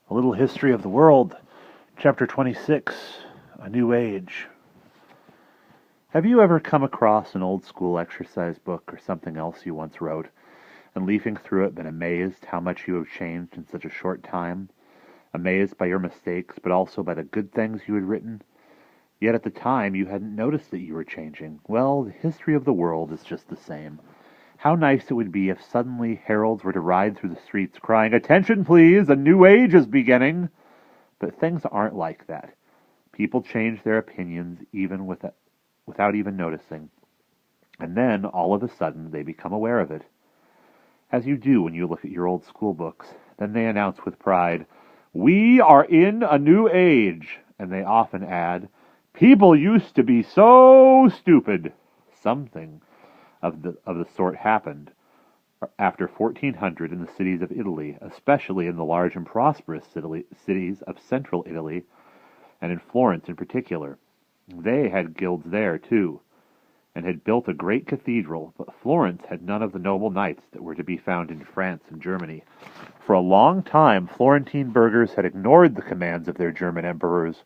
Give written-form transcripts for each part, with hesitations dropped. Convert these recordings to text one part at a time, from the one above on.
A Little History of the World, Chapter 26, A New Age. Have you ever come across an old school exercise book or something else you once wrote, and leafing through it been amazed how much you have changed in such a short time? Amazed by your mistakes, but also by the good things you had written? Yet at the time you hadn't noticed that you were changing. Well, the history of the world is just the same. How nice it would be if suddenly heralds were to ride through the streets crying, "Attention, please! A new age is beginning!" But things aren't like that. People change their opinions even without even noticing. And then, all of a sudden, they become aware of it. As you do when you look at your old school books. Then they announce with pride, "We are in a new age!" And they often add, "People used to be so stupid." Something of the sort happened after 1400 in the cities of Italy, especially in the large and prosperous cities of central Italy, and in Florence in particular. They had guilds there, too, and had built a great cathedral, but Florence had none of the noble knights that were to be found in France and Germany. For a long time, Florentine burghers had ignored the commands of their German emperors,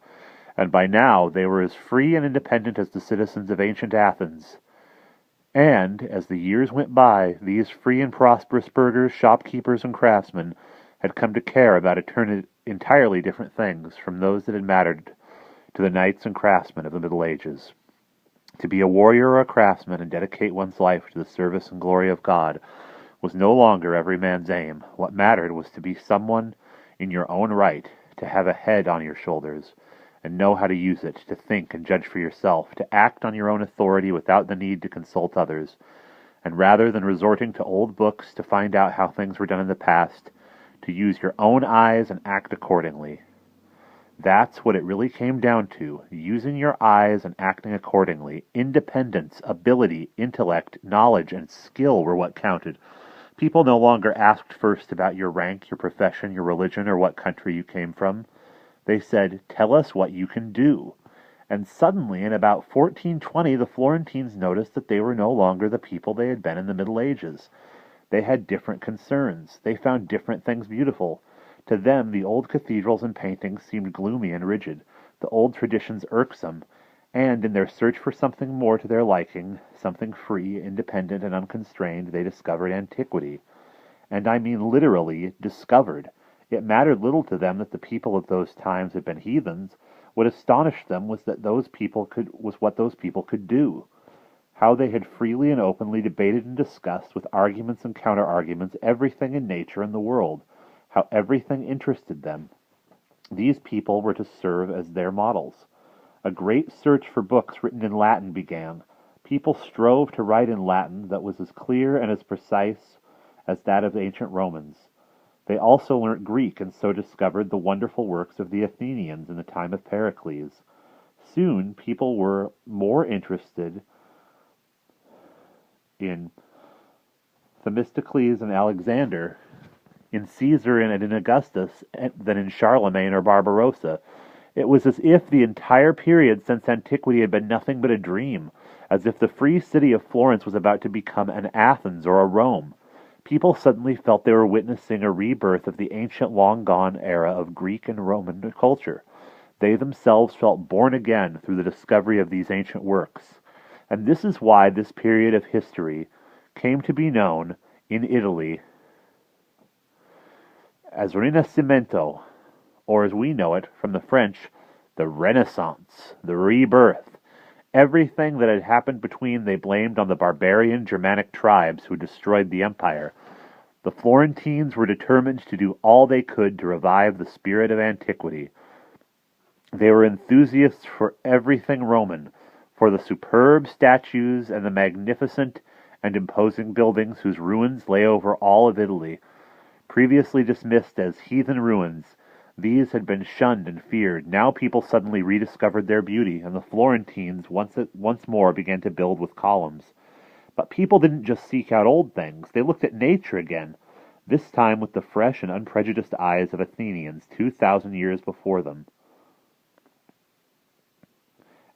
and by now they were as free and independent as the citizens of ancient Athens. And, as the years went by, these free and prosperous burghers, shopkeepers, and craftsmen had come to care about entirely different things from those that had mattered to the knights and craftsmen of the Middle Ages. To be a warrior or a craftsman and dedicate one's life to the service and glory of God was no longer every man's aim. What mattered was to be someone in your own right, to have a head on your shoulders, and know how to use it, to think and judge for yourself, to act on your own authority without the need to consult others, and rather than resorting to old books to find out how things were done in the past, to use your own eyes and act accordingly. That's what it really came down to, using your eyes and acting accordingly. Independence, ability, intellect, knowledge, and skill were what counted. People no longer asked first about your rank, your profession, your religion, or what country you came from. They said, "Tell us what you can do." And suddenly, in about 1420, the Florentines noticed that they were no longer the people they had been in the Middle Ages. They had different concerns. They found different things beautiful. To them, the old cathedrals and paintings seemed gloomy and rigid, the old traditions irksome, and in their search for something more to their liking, something free, independent, and unconstrained, they discovered antiquity. And I mean literally discovered. It mattered little to them that the people of those times had been heathens. What astonished them was what those people could do. How they had freely and openly debated and discussed, with arguments and counter-arguments, everything in nature and the world. How everything interested them. These people were to serve as their models. A great search for books written in Latin began. People strove to write in Latin that was as clear and as precise as that of ancient Romans. They also learnt Greek and so discovered the wonderful works of the Athenians in the time of Pericles. Soon, people were more interested in Themistocles and Alexander, in Caesar and in Augustus, than in Charlemagne or Barbarossa. It was as if the entire period since antiquity had been nothing but a dream, as if the free city of Florence was about to become an Athens or a Rome. People suddenly felt they were witnessing a rebirth of the ancient long-gone era of Greek and Roman culture. They themselves felt born again through the discovery of these ancient works. And this is why this period of history came to be known in Italy as Rinascimento, or as we know it from the French, the Renaissance, the rebirth. Everything that had happened between they blamed on the barbarian Germanic tribes who destroyed the empire. The Florentines were determined to do all they could to revive the spirit of antiquity. They were enthusiasts for everything Roman, for the superb statues and the magnificent and imposing buildings whose ruins lay over all of Italy. Previously dismissed as heathen ruins, these had been shunned and feared. Now people suddenly rediscovered their beauty, and the Florentines once more began to build with columns. But people didn't just seek out old things. They looked at nature again, this time with the fresh and unprejudiced eyes of Athenians 2,000 years before them.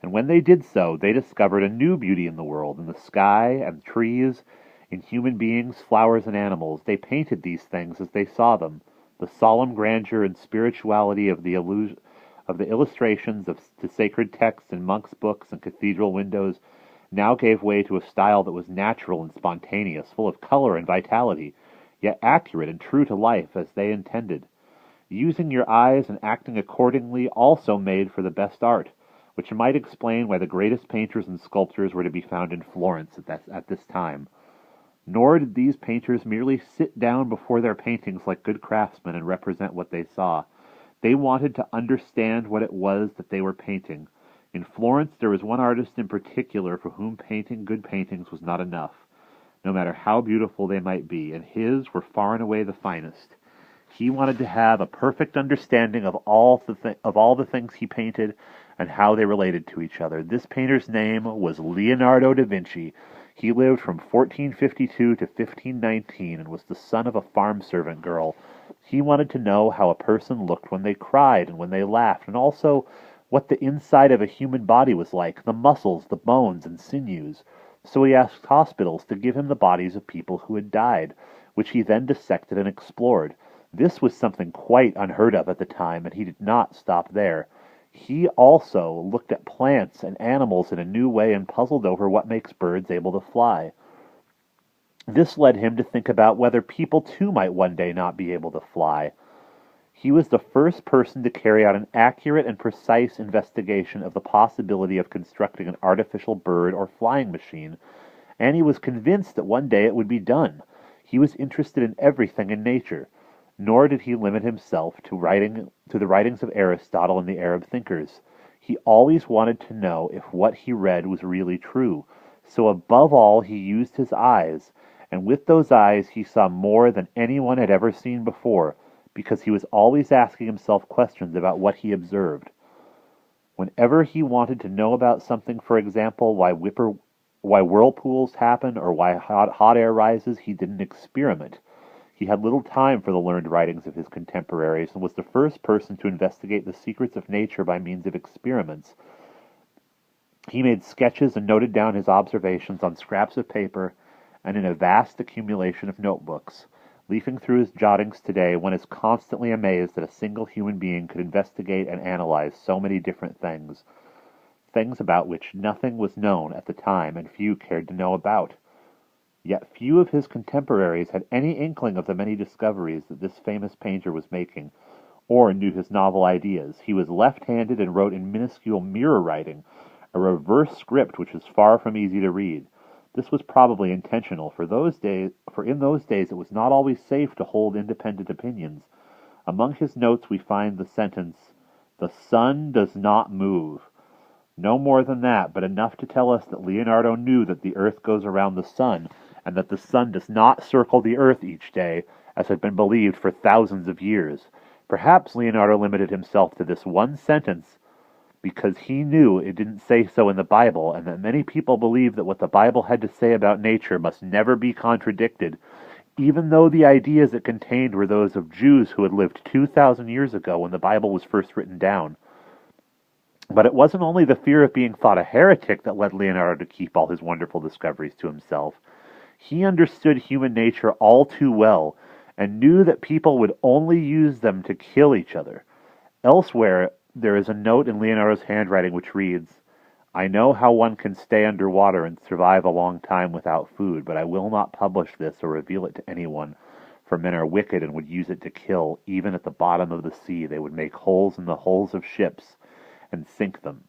And when they did so, they discovered a new beauty in the world, in the sky and trees, in human beings, flowers, and animals. They painted these things as they saw them. The solemn grandeur and spirituality of the illustrations to sacred texts in monks' books and cathedral windows now gave way to a style that was natural and spontaneous, full of color and vitality, yet accurate and true to life as they intended. Using your eyes and acting accordingly also made for the best art, which might explain why the greatest painters and sculptors were to be found in Florence at this time. Nor did these painters merely sit down before their paintings like good craftsmen and represent what they saw. They wanted to understand what it was that they were painting. In Florence, there was one artist in particular for whom painting good paintings was not enough, no matter how beautiful they might be, and his were far and away the finest. He wanted to have a perfect understanding of all the things he painted and how they related to each other. This painter's name was Leonardo da Vinci. He lived from 1452 to 1519 and was the son of a farm servant girl. He wanted to know how a person looked when they cried and when they laughed, and also what the inside of a human body was like, the muscles, the bones, and sinews. So he asked hospitals to give him the bodies of people who had died, which he then dissected and explored. This was something quite unheard of at the time, and he did not stop there. He also looked at plants and animals in a new way and puzzled over what makes birds able to fly. This led him to think about whether people too might one day not be able to fly. He was the first person to carry out an accurate and precise investigation of the possibility of constructing an artificial bird or flying machine, and he was convinced that one day it would be done. He was interested in everything in nature. Nor did he limit himself to the writings of Aristotle and the Arab thinkers. He always wanted to know if what he read was really true. So above all, he used his eyes, and with those eyes he saw more than anyone had ever seen before, because he was always asking himself questions about what he observed. Whenever he wanted to know about something, for example, why whirlpools happen or why hot air rises, he did an experiment. He had little time for the learned writings of his contemporaries, and was the first person to investigate the secrets of nature by means of experiments. He made sketches and noted down his observations on scraps of paper and in a vast accumulation of notebooks. Leafing through his jottings today, one is constantly amazed that a single human being could investigate and analyze so many different things about which nothing was known at the time and few cared to know about. Yet few of his contemporaries had any inkling of the many discoveries that this famous painter was making, or knew his novel ideas. He was left-handed and wrote in minuscule mirror writing, a reverse script which was far from easy to read. This was probably intentional, for in those days it was not always safe to hold independent opinions. Among his notes we find the sentence, "The sun does not move." No more than that, but enough to tell us that Leonardo knew that the earth goes around the sun, and that the sun does not circle the earth each day, as had been believed for thousands of years. Perhaps Leonardo limited himself to this one sentence because he knew it didn't say so in the Bible, and that many people believed that what the Bible had to say about nature must never be contradicted, even though the ideas it contained were those of Jews who had lived 2,000 years ago when the Bible was first written down. But it wasn't only the fear of being thought a heretic that led Leonardo to keep all his wonderful discoveries to himself. He understood human nature all too well, and knew that people would only use them to kill each other. Elsewhere, there is a note in Leonardo's handwriting which reads, "I know how one can stay underwater and survive a long time without food, but I will not publish this or reveal it to anyone, for men are wicked and would use it to kill. Even at the bottom of the sea they would make holes in the hulls of ships and sink them,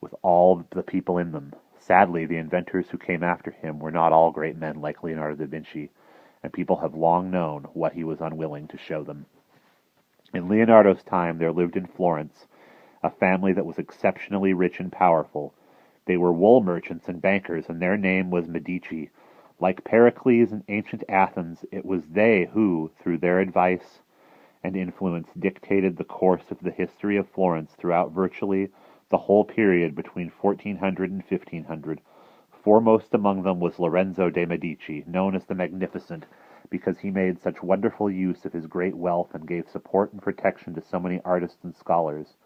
with all the people in them." Sadly, the inventors who came after him were not all great men like Leonardo da Vinci, and people have long known what he was unwilling to show them. In Leonardo's time there lived in Florence a family that was exceptionally rich and powerful. They were wool merchants and bankers, and their name was Medici. Like Pericles in ancient Athens, it was they who, through their advice and influence, dictated the course of the history of Florence throughout virtually the whole period between 1400 and 1500. Foremost among them was Lorenzo de Medici, known as the Magnificent, because he made such wonderful use of his great wealth and gave support and protection to so many artists and scholars.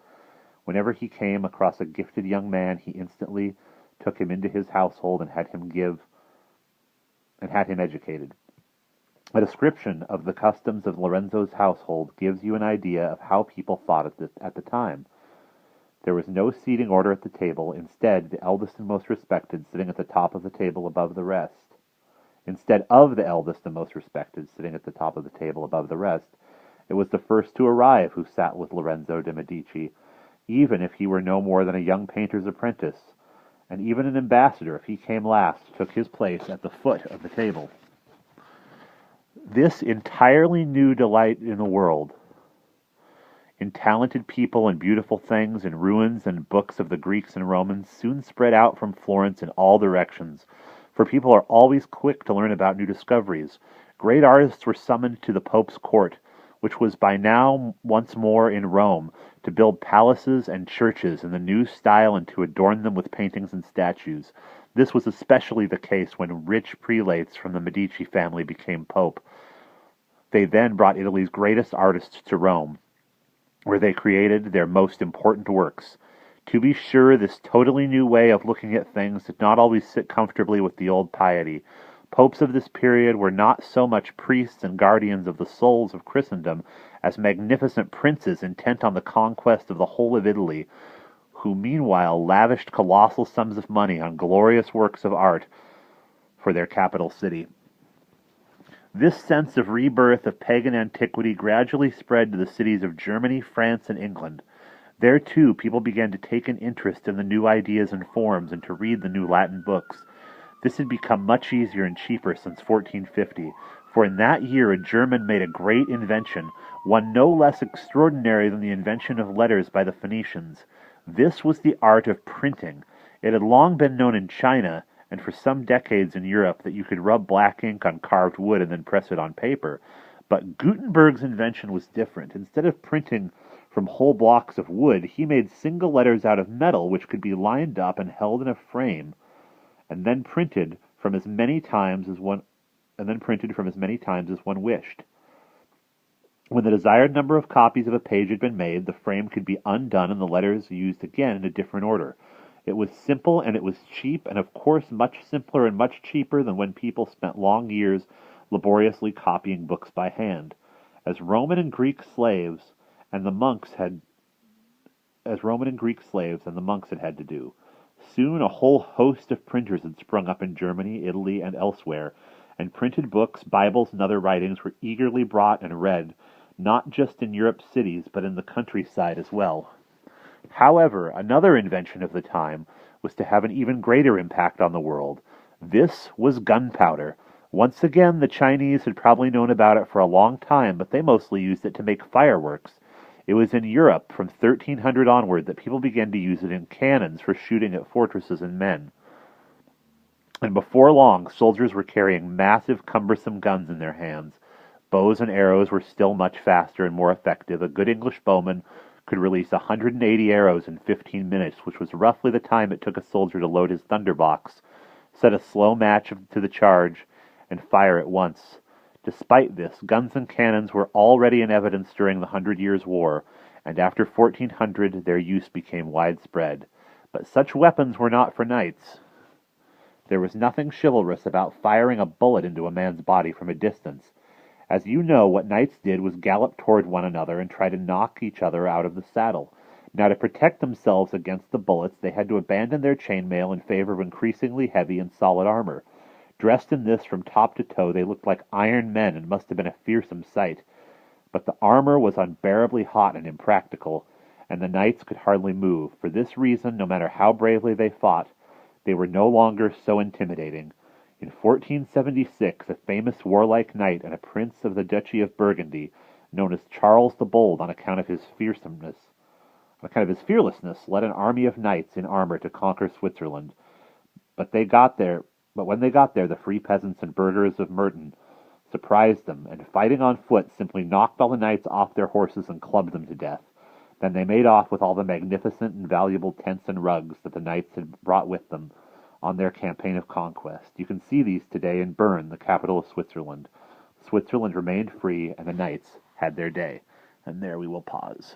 Whenever he came across a gifted young man, he instantly took him into his household and had him educated. A description of the customs of Lorenzo's household gives you an idea of how people thought at the time. There was no seating order at the table. Instead, the eldest and most respected sitting at the top of the table above the rest. Instead of the eldest and most respected sitting at the top of the table above the rest, it was the first to arrive who sat with Lorenzo de Medici, even if he were no more than a young painter's apprentice, and even an ambassador, if he came last, took his place at the foot of the table. This entirely new delight in the world, in talented people and beautiful things, in ruins and books of the Greeks and Romans, soon spread out from Florence in all directions, for people are always quick to learn about new discoveries. Great artists were summoned to the Pope's court, which was by now once more in Rome, to build palaces and churches in the new style and to adorn them with paintings and statues. This was especially the case when rich prelates from the Medici family became pope. They then brought Italy's greatest artists to Rome, where they created their most important works. To be sure, this totally new way of looking at things did not always sit comfortably with the old piety. Popes of this period were not so much priests and guardians of the souls of Christendom as magnificent princes intent on the conquest of the whole of Italy, who meanwhile lavished colossal sums of money on glorious works of art for their capital city. This sense of rebirth of pagan antiquity gradually spread to the cities of Germany, France, and England. There, too, people began to take an interest in the new ideas and forms and to read the new Latin books. This had become much easier and cheaper since 1450, for in that year a German made a great invention, one no less extraordinary than the invention of letters by the Phoenicians. This was the art of printing. It had long been known in China, and for some decades in Europe, that you could rub black ink on carved wood and then press it on paper. But Gutenberg's invention was different. Instead of printing from whole blocks of wood, he made single letters out of metal which could be lined up and held in a frame, and then printed from as many times as one wished. When the desired number of copies of a page had been made, the frame could be undone and the letters used again in a different order. It was simple and it was cheap, and of course much simpler and much cheaper than when people spent long years laboriously copying books by hand. As Roman and Greek slaves and the monks had had to do. Soon a whole host of printers had sprung up in Germany, Italy, and elsewhere, and printed books, Bibles, and other writings were eagerly brought and read, not just in Europe's cities, but in the countryside as well. However, another invention of the time was to have an even greater impact on the world. This was gunpowder. Once again, the Chinese had probably known about it for a long time, but they mostly used it to make fireworks. It was in Europe from 1300 onward that people began to use it in cannons for shooting at fortresses and men. And before long, soldiers were carrying massive, cumbersome guns in their hands. Bows and arrows were still much faster and more effective. A good English bowman could release 180 arrows in 15 minutes, which was roughly the time it took a soldier to load his thunderbox, set a slow match to the charge, and fire at once. Despite this, guns and cannons were already in evidence during the 100 Years' War, and after 1400 their use became widespread. But such weapons were not for knights. There was nothing chivalrous about firing a bullet into a man's body from a distance. As you know, what knights did was gallop toward one another and try to knock each other out of the saddle. Now, to protect themselves against the bullets, they had to abandon their chainmail in favor of increasingly heavy and solid armor. Dressed in this from top to toe, they looked like iron men and must have been a fearsome sight. But the armor was unbearably hot and impractical, and the knights could hardly move. For this reason, no matter how bravely they fought, they were no longer so intimidating. In 1476, a famous warlike knight and a prince of the Duchy of Burgundy, known as Charles the Bold on account of his fearlessness, led an army of knights in armor to conquer Switzerland. But when they got there, the free peasants and burghers of Merton surprised them, and fighting on foot, simply knocked all the knights off their horses and clubbed them to death. Then they made off with all the magnificent and valuable tents and rugs that the knights had brought with them on their campaign of conquest. You can see these today in Bern, the capital of Switzerland. Switzerland remained free, and the knights had their day. And there we will pause.